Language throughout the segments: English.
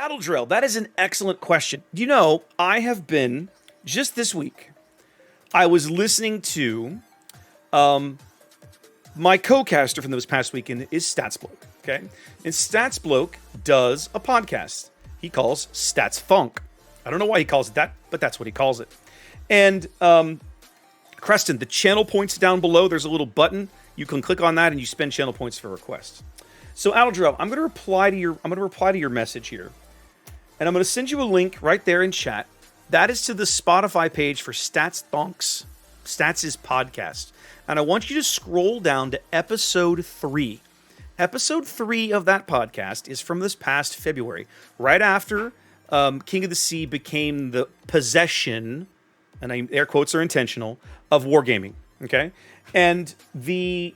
Adeldrill, that is an excellent question. You know, I have been, just this week, I was listening to, my co-caster from this past weekend is Statsbloke, okay? And Statsbloke does a podcast he calls Stats Funk. I don't know why he calls it that, but that's what he calls it. And, Creston, the channel points down below, there's a little button. You can click on that and you spend channel points for requests. So, Adeldrill, I'm going to reply to your message here. And I'm going to send you a link right there in chat. That is to the Spotify page for Stats Thonks, Stats' podcast. And I want you to scroll down to episode 3. Episode 3 of that podcast is from this past February, right after King of the Sea became the possession, and air quotes are intentional, of Wargaming, okay? And the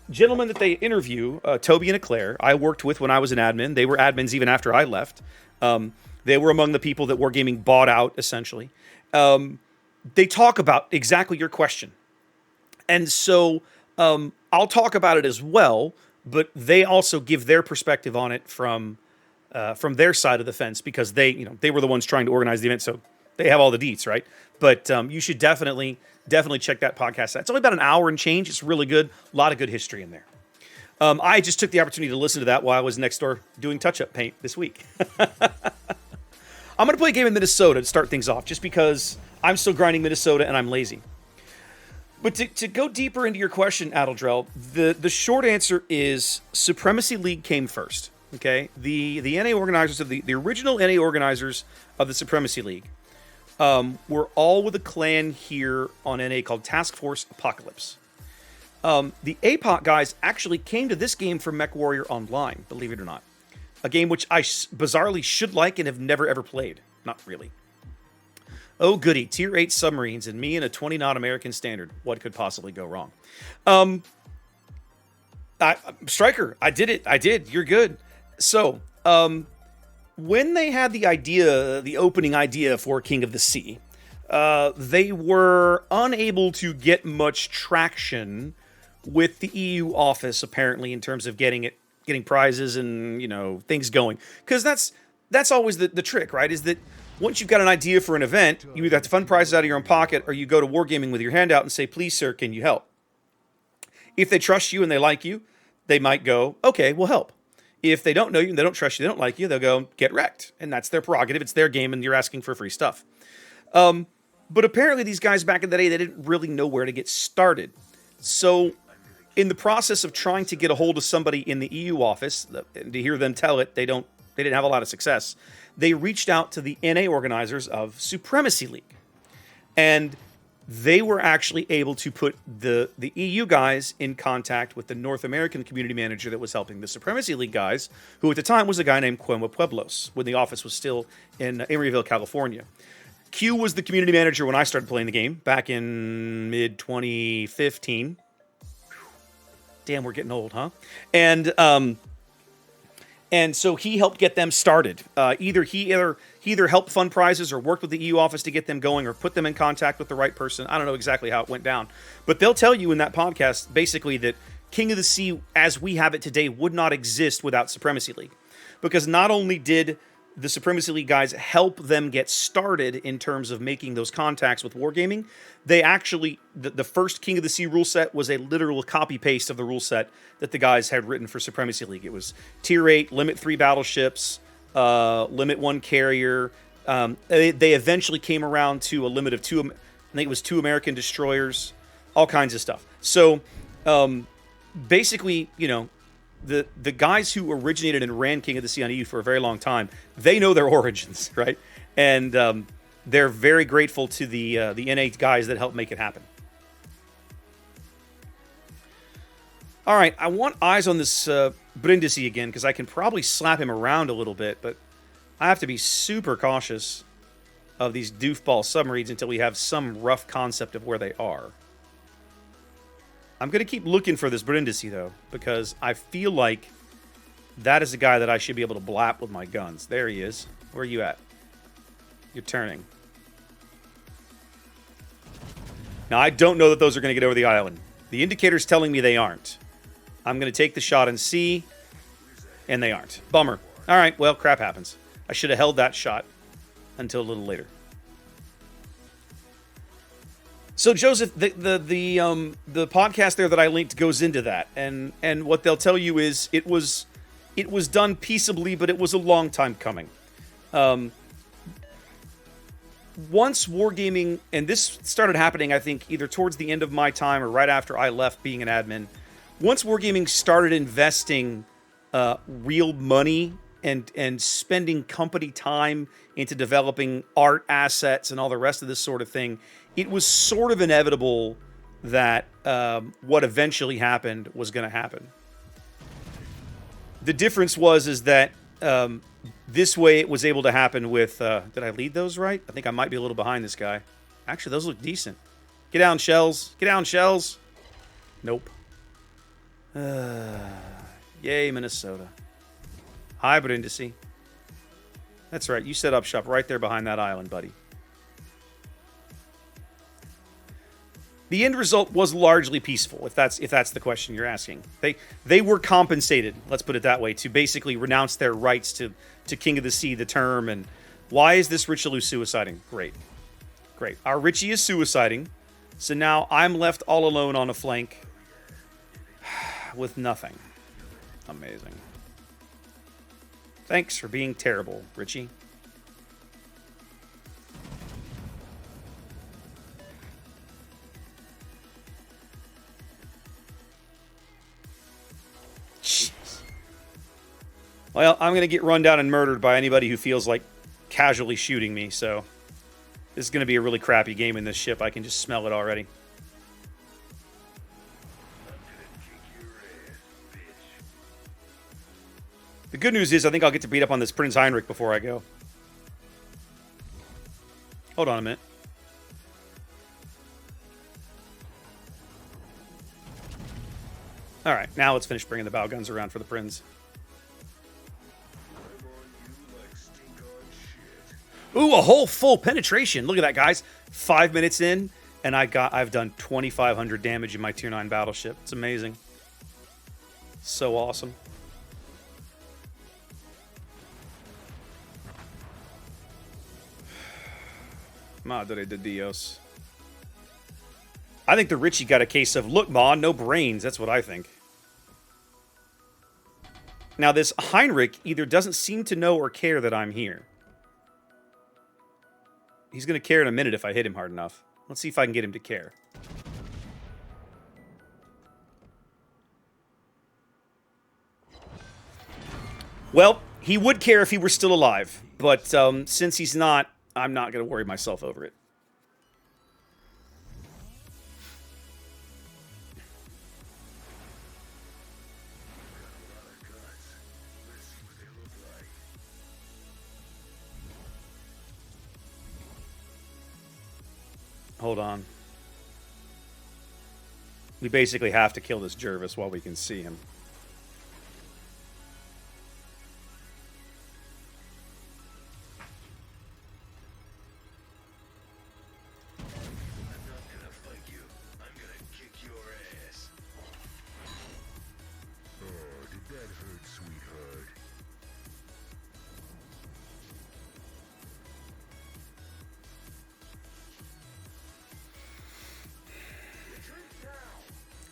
gentleman that they interview, Toby and Eclair, I worked with when I was an admin. They were admins even after I left. They were among the people that Wargaming bought out, essentially. They talk about exactly your question. And so I'll talk about it as well, but they also give their perspective on it from their side of the fence, because they were the ones trying to organize the event, so they have all the deets, right? But you should definitely check that podcast out. It's only about an hour and change. It's really good. A lot of good history in there. I just took the opportunity to listen to that while I was next door doing touch-up paint this week. I'm going to play a game in Minnesota to start things off, just because I'm still grinding Minnesota and I'm lazy. But to go deeper into your question, Adeldrill, the short answer is Supremacy League came first. Okay, the NA organizers of the original NA organizers of the Supremacy League were all with a clan here on NA called Task Force Apocalypse. The APOC guys actually came to this game from MechWarrior Online, believe it or not. A game which I bizarrely should like and have never ever played. Not really. Oh goody, tier 8 submarines and me in a 20 knot American standard. What could possibly go wrong? Striker, I did it. I did. You're good. So, when they had the opening idea for King of the Sea, they were unable to get much traction with the EU office, apparently, in terms of getting prizes and, things going. Because that's always the trick, right? Is that once you've got an idea for an event, you either have to fund prizes out of your own pocket, or you go to Wargaming with your hand out and say, please, sir, can you help? If they trust you and they like you, they might go, okay, we'll help. If they don't know you and they don't trust you, they don't like you, they'll go, get wrecked. And that's their prerogative. It's their game and you're asking for free stuff. But apparently these guys back in the day, they didn't really know where to get started. So in the process of trying to get a hold of somebody in the EU office, and to hear them tell it, they didn't have a lot of success. They reached out to the NA organizers of Supremacy League. And they were actually able to put the EU guys in contact with the North American community manager that was helping the Supremacy League guys, who at the time was a guy named Cuomo Pueblos, when the office was still in Emeryville, California. Q was the community manager when I started playing the game back in mid-2015. Damn, we're getting old, huh? And so he helped get them started. He either helped fund prizes or worked with the EU office to get them going or put them in contact with the right person. I don't know exactly how it went down. But they'll tell you in that podcast, basically, that King of the Sea, as we have it today, would not exist without Supremacy League. Because not only did the Supremacy League guys help them get started in terms of making those contacts with Wargaming, they actually, the first King of the Sea rule set was a literal copy-paste of the rule set that the guys had written for Supremacy League. It was Tier 8, Limit 3 battleships, Limit 1 carrier. They eventually came around to a limit of 2, I think it was 2 American destroyers, all kinds of stuff. So, basically, the guys who originated and ran King of the Sea on EU for a very long time, they know their origins, right? And they're very grateful to the NA guys that helped make it happen. All right, I want eyes on this Brindisi again, because I can probably slap him around a little bit, but I have to be super cautious of these doofball submarines until we have some rough concept of where they are. I'm going to keep looking for this Brindisi, though, because I feel like that is a guy that I should be able to blap with my guns. There he is. Where are you at? You're turning. Now, I don't know that those are going to get over the island. The indicator's telling me they aren't. I'm going to take the shot and see, and they aren't. Bummer. All right, well, crap happens. I should have held that shot until a little later. So Joseph, the podcast there that I linked goes into that, and what they'll tell you is it was done peaceably, but it was a long time coming. Once wargaming, and this started happening, I think, either towards the end of my time or right after I left being an admin. Once wargaming started investing real money and spending company time into developing art assets and all the rest of this sort of thing, it was sort of inevitable that what eventually happened was going to happen. The difference is that this way it was able to happen with... did I lead those right? I think I might be a little behind this guy. Actually, those look decent. Get down, shells. Get down, shells. Nope. Yay, Minnesota. Hi, Brindisi. That's right. You set up shop right there behind that island, buddy. The end result was largely peaceful, if that's the question you're asking. They were compensated, let's put it that way, to basically renounce their rights to King of the Sea, the term, and why is this Richelieu suiciding? Great. Our Richie is suiciding, so now I'm left all alone on a flank with nothing. Amazing. Thanks for being terrible, Richie. Jeez. Well, I'm going to get run down and murdered by anybody who feels like casually shooting me, so this is going to be a really crappy game in this ship. I can just smell it already. The good news is I think I'll get to beat up on this Prince Heinrich before I go. Hold on a minute. Alright, now let's finish bringing the bow guns around for the Prince. Ooh, a whole full penetration. Look at that, guys. 5 minutes in, and I've done 2,500 damage in my Tier 9 battleship. It's amazing. So awesome. Madre de Dios. I think the Richie got a case of, look, Ma, no brains. That's what I think. Now, this Heinrich either doesn't seem to know or care that I'm here. He's going to care in a minute if I hit him hard enough. Let's see if I can get him to care. Well, he would care if he were still alive. But since he's not, I'm not going to worry myself over it. Hold on. We basically have to kill this Jervis while we can see him.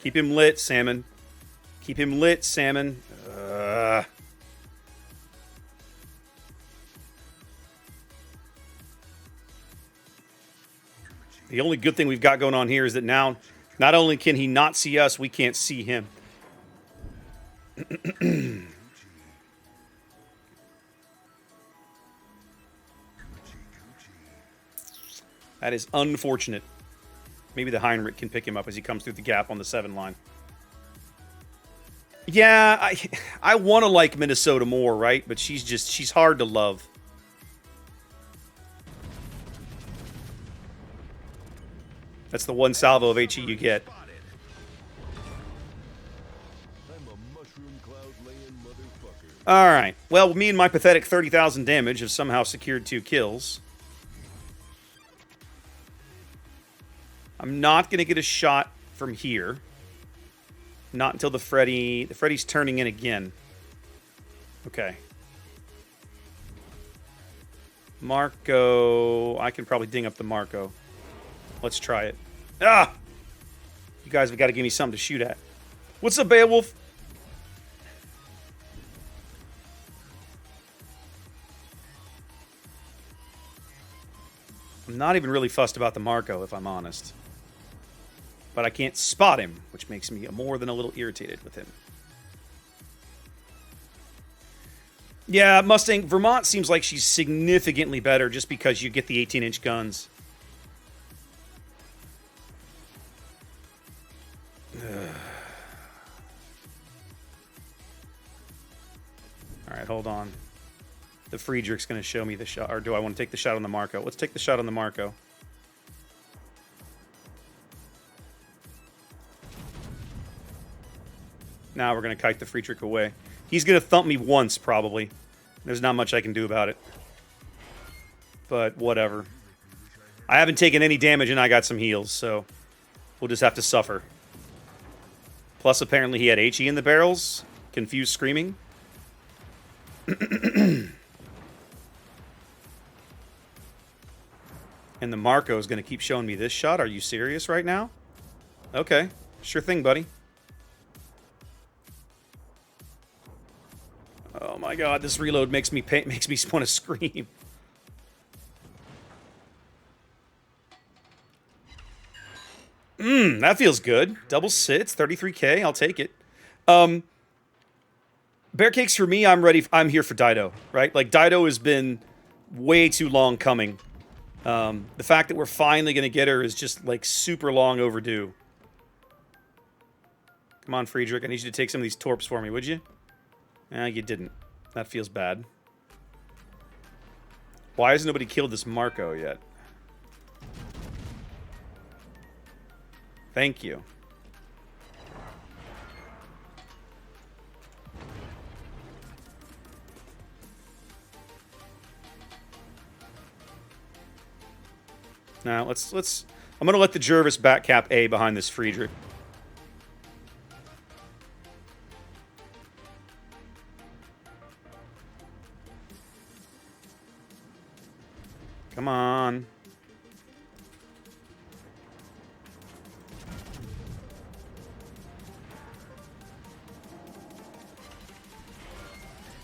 Keep him lit, Salmon. Keep him lit, Salmon. The only good thing we've got going on here is that now, not only can he not see us, we can't see him. That is unfortunate. Maybe the Heinrich can pick him up as he comes through the gap on the 7 line. Yeah, I want to like Minnesota more, right? But she's hard to love. That's the one salvo of HE you get. Alright. Well, me and my pathetic 30,000 damage have somehow secured 2 kills. I'm not going to get a shot from here. Not until the Freddy's turning in again. Okay. Marco. I can probably ding up the Marco. Let's try it. Ah! You guys have got to give me something to shoot at. What's up, Beowulf? I'm not even really fussed about the Marco, if I'm honest. But I can't spot him, which makes me more than a little irritated with him. Yeah, Mustang. Vermont seems like she's significantly better just because you get the 18-inch guns. Alright, hold on. The Friedrich's going to show me the shot. Or do I want to take the shot on the Marco? Let's take the shot on the Marco. Now we're going to kite the Friedrich away. He's going to thump me once, probably. There's not much I can do about it. But whatever. I haven't taken any damage and I got some heals, so we'll just have to suffer. Plus, apparently he had HE in the barrels. Confused screaming. And the Marco is going to keep showing me this shot. Are you serious right now? Okay. Sure thing, buddy. Oh my god, this reload makes me want to scream. That feels good. Double sits, 33k, I'll take it. Bear cakes for me, I'm here for Dido, right? Like, Dido has been way too long coming. The fact that we're finally going to get her is just, like, super long overdue. Come on, Friedrich, I need you to take some of these torps for me, would you? You didn't. That feels bad. Why has nobody killed this Marco yet? Thank you. Now, let's I'm going to let the Jervis backcap A behind this Friedrich. Come on.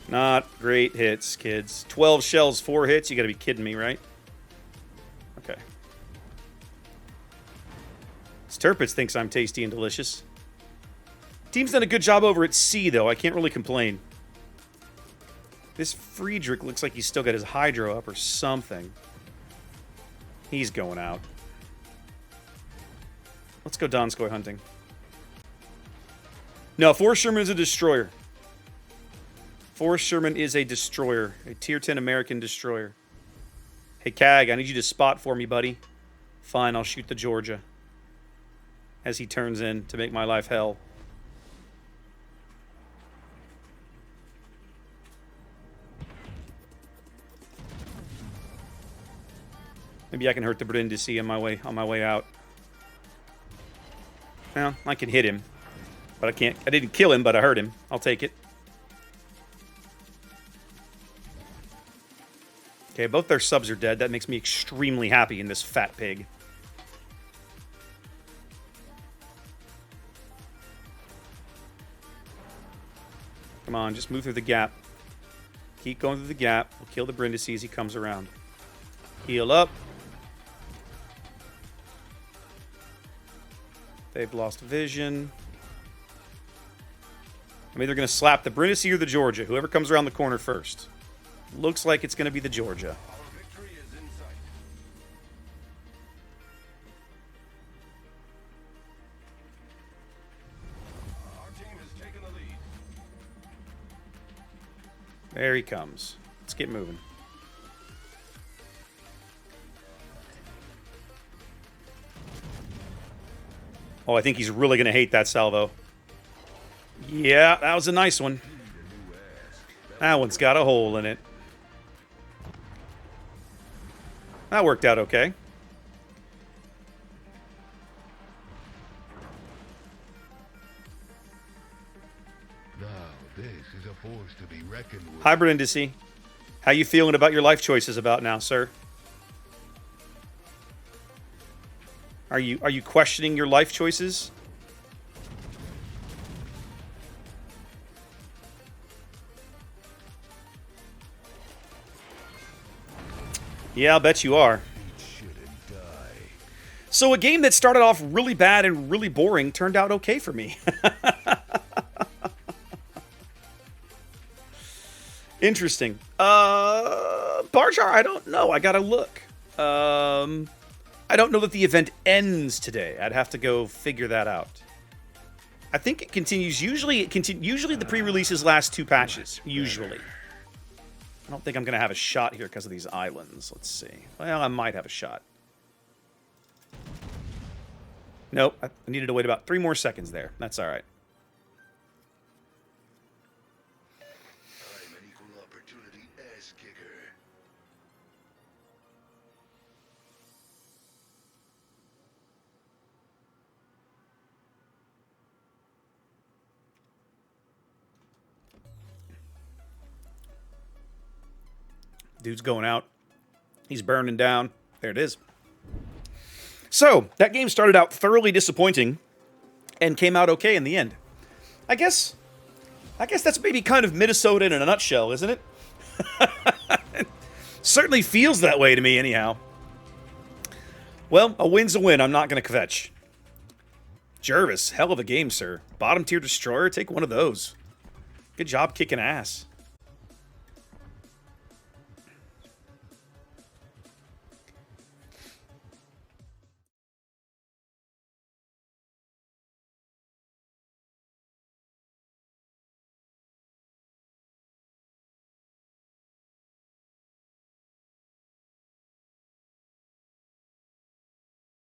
Not great hits, kids. 12 shells, 4 hits. You gotta be kidding me, right? Okay. Sturpitz thinks I'm tasty and delicious. Team's done a good job over at C, though. I can't really complain. This Friedrich looks like he's still got his Hydro up or something. He's going out. Let's go Donskoy hunting. No, Forrest Sherman is a destroyer. Forrest Sherman is a destroyer. A tier 10 American destroyer. Hey, Cag, I need you to spot for me, buddy. Fine, I'll shoot the Georgia. As he turns in to make my life hell. Maybe I can hurt the Brindisi on my way out. Well, I can hit him. But I can't. I didn't kill him, but I hurt him. I'll take it. Okay, both their subs are dead. That makes me extremely happy in this fat pig. Come on, just move through the gap. Keep going through the gap. We'll kill the Brindisi as he comes around. Heal up. They've lost vision. I'm either going to slap the Brindisi or the Georgia. Whoever comes around the corner first. Looks like it's going to be the Georgia. There he comes. Let's get moving. Oh, I think he's really going to hate that salvo. Yeah, that was a nice one. That one's got a hole in it. That worked out okay. Now, this is a force to be reckoned with. Hybrid Indice. How you feeling about your life choices about now, sir? Are you questioning your life choices? Yeah, I'll bet you are. So a game that started off really bad and really boring turned out okay for me. Interesting. Barjar, I don't know. I gotta look. I don't know that the event ends today. I'd have to go figure that out. I think it continues. Usually the pre-releases last 2 patches. Usually. I don't think I'm gonna have a shot here because of these islands. Let's see. Well, I might have a shot. Nope. I needed to wait about 3 more seconds there. That's all right. Dude's going out. He's burning down. There it is. So, that game started out thoroughly disappointing and came out okay in the end. I guess that's maybe kind of Minnesota in a nutshell, isn't it? Certainly feels that way to me anyhow. Well, a win's a win. I'm not going to kvetch. Jervis, hell of a game, sir. Bottom tier destroyer, take one of those. Good job kicking ass.